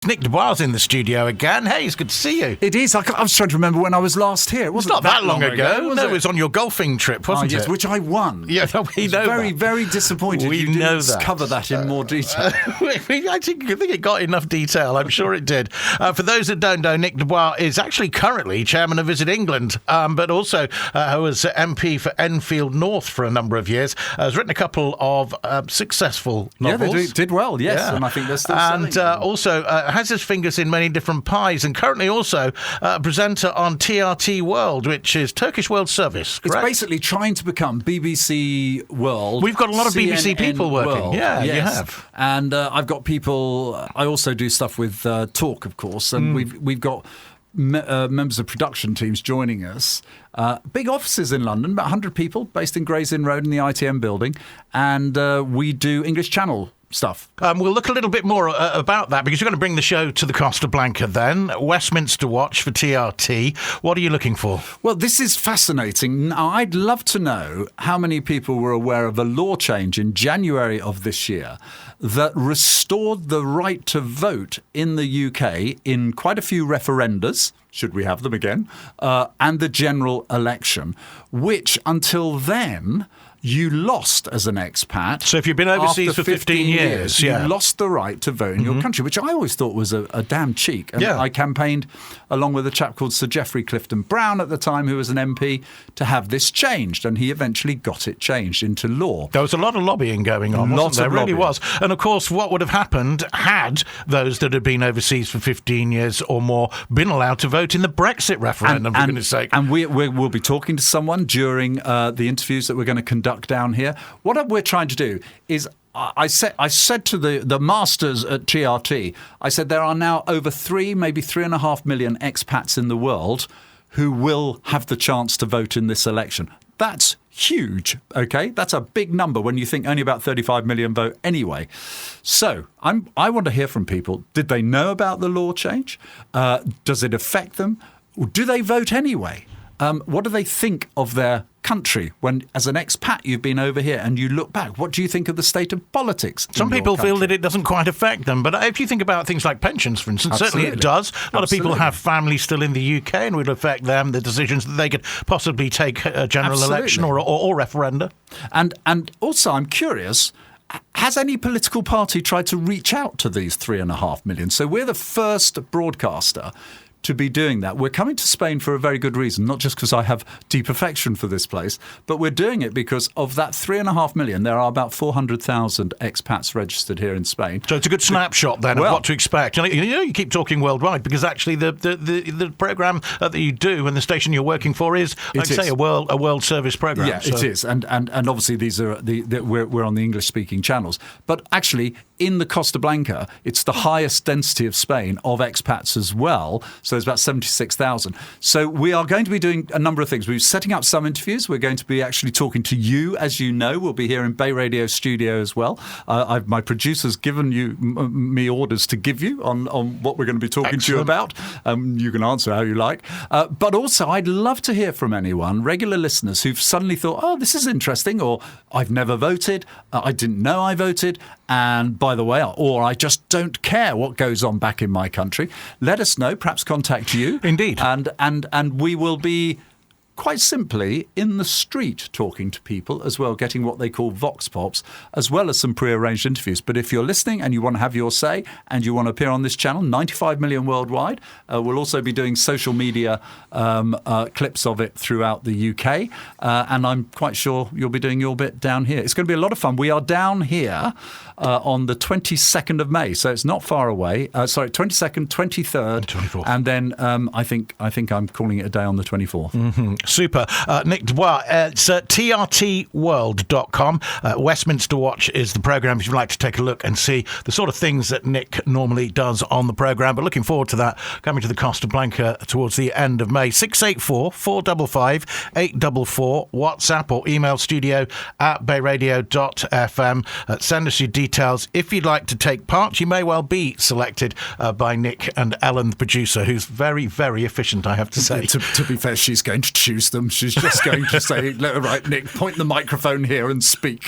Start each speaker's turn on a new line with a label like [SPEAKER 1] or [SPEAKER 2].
[SPEAKER 1] Nick de Bois in the studio again. Hey, it's good to see you.
[SPEAKER 2] It is. I was trying to remember when I was last here. It wasn't
[SPEAKER 1] not that long ago.
[SPEAKER 2] Was
[SPEAKER 1] it was on your golfing trip, wasn't it?
[SPEAKER 2] Which I won.
[SPEAKER 1] Yeah, we know
[SPEAKER 2] very,
[SPEAKER 1] that.
[SPEAKER 2] very disappointed.
[SPEAKER 1] We
[SPEAKER 2] you didn't
[SPEAKER 1] know that.
[SPEAKER 2] cover that in more detail.
[SPEAKER 1] I think it got enough detail. I'm sure it did. For those that don't know, Nick de Bois is actually currently chairman of Visit England, but also was MP for Enfield North for a number of years. Has written a couple of successful novels.
[SPEAKER 2] Yeah, they did well, yes. Yeah. And I think they're still selling.
[SPEAKER 1] And also has his fingers in many different pies, and currently also a presenter on TRT World, which is Turkish World Service, correct?
[SPEAKER 2] It's basically trying to become BBC World.
[SPEAKER 1] We've got a lot of BBC people working.
[SPEAKER 2] World.
[SPEAKER 1] Yeah,
[SPEAKER 2] yes.
[SPEAKER 1] you have.
[SPEAKER 2] And I've got people. I also do stuff with Talk, of course, and we've got members of production teams joining us. Big offices in London, about 100 people, based in Gray's Inn Road in the ITM building, and we do English Channel stuff.
[SPEAKER 1] We'll look a little bit more about that, because you're going to bring the show to the Costa Blanca then. Westminster Watch for TRT. What are you looking for?
[SPEAKER 2] Well, this is fascinating. Now, I'd love to know how many people were aware of a law change in January of this year that restored the right to vote in the UK in quite a few referendums, should we have them again, and the general election, which until then you lost as an expat.
[SPEAKER 1] So if you've been overseas for 15 years,
[SPEAKER 2] you lost the right to vote in your country, which I always thought was a damn cheek. And I campaigned along with a chap called Sir Geoffrey Clifton Brown at the time, who was an MP, to have this changed, and he eventually got it changed into law.
[SPEAKER 1] There was a lot of lobbying going on, wasn't there? There really was. And of course, what would have happened had those that had been overseas for 15 years or more been allowed to vote in the Brexit referendum, for goodness sake.
[SPEAKER 2] And we'll be talking to someone during the interviews that we're going to conduct down here. What we're trying to do is, I said to the masters at TRT, I said there are now over 3, maybe 3.5 million expats in the world who will have the chance to vote in this election. That's huge, okay? That's a big number when you think only about 35 million vote anyway. So I want to hear from people. Did they know about the law change? Does it affect them? Do they vote anyway? What do they think of their country when, as an expat, you've been over here and you look back? What do you think of the state of politics?
[SPEAKER 1] Some people feel that it doesn't quite affect them, but if you think about things like pensions, for instance, certainly it does. A lot of people have families still in the UK, and it would affect them, the decisions that they could possibly take a general election or referenda.
[SPEAKER 2] And also, I'm curious, has any political party tried to reach out to these 3.5 million? So we're the first broadcaster to be doing that. We're coming to Spain for a very good reason, not just because I have deep affection for this place, but we're doing it because of that 3.5 million. There are about 400,000 expats registered here in Spain. So
[SPEAKER 1] it's a good snapshot then of what to expect. And you keep talking worldwide, because actually the programme that you do and the station you're working for is, a world service programme.
[SPEAKER 2] Yeah, so. It is. And obviously these are we're on the English speaking channels. But actually, in the Costa Blanca, it's the highest density of Spain of expats as well. So there's about 76,000. So we are going to be doing a number of things. We're setting up some interviews. We're going to be actually talking to you, as you know. We'll be here in BayRadio studio as well. My producer's given me orders to give you on what we're going to be talking to you about. You can answer how you like. But also, I'd love to hear from anyone, regular listeners, who've suddenly thought, oh, this is interesting, or I've never voted, I didn't know I voted, and by the way, or I just don't care what goes on back in my country. Let us know, perhaps contact you.
[SPEAKER 1] Indeed.
[SPEAKER 2] And we will be quite simply in the street talking to people as well, getting what they call vox pops, as well as some pre-arranged interviews. But if you're listening and you want to have your say and you want to appear on this channel, 95 million worldwide, we'll also be doing social media clips of it throughout the UK. And I'm quite sure you'll be doing your bit down here. It's going to be a lot of fun. We are down here on the 22nd of May, so it's not far away. 22nd, 23rd, 24th. And then I think I'm calling it a day on the 24th.
[SPEAKER 1] Mm-hmm. Super. Nick de Bois, it's trtworld.com. Westminster Watch is the programme if you'd like to take a look and see the sort of things that Nick normally does on the programme. But looking forward to that, coming to the Costa Blanca towards the end of May. 684-455-844, WhatsApp or email studio@bayradio.fm. Send us your details. If you'd like to take part, you may well be selected by Nick and Ellen, the producer, who's very, very efficient, I have to say.
[SPEAKER 2] To be fair, she's going to choose them. She's just going to say, right, Nick, point the microphone here and speak.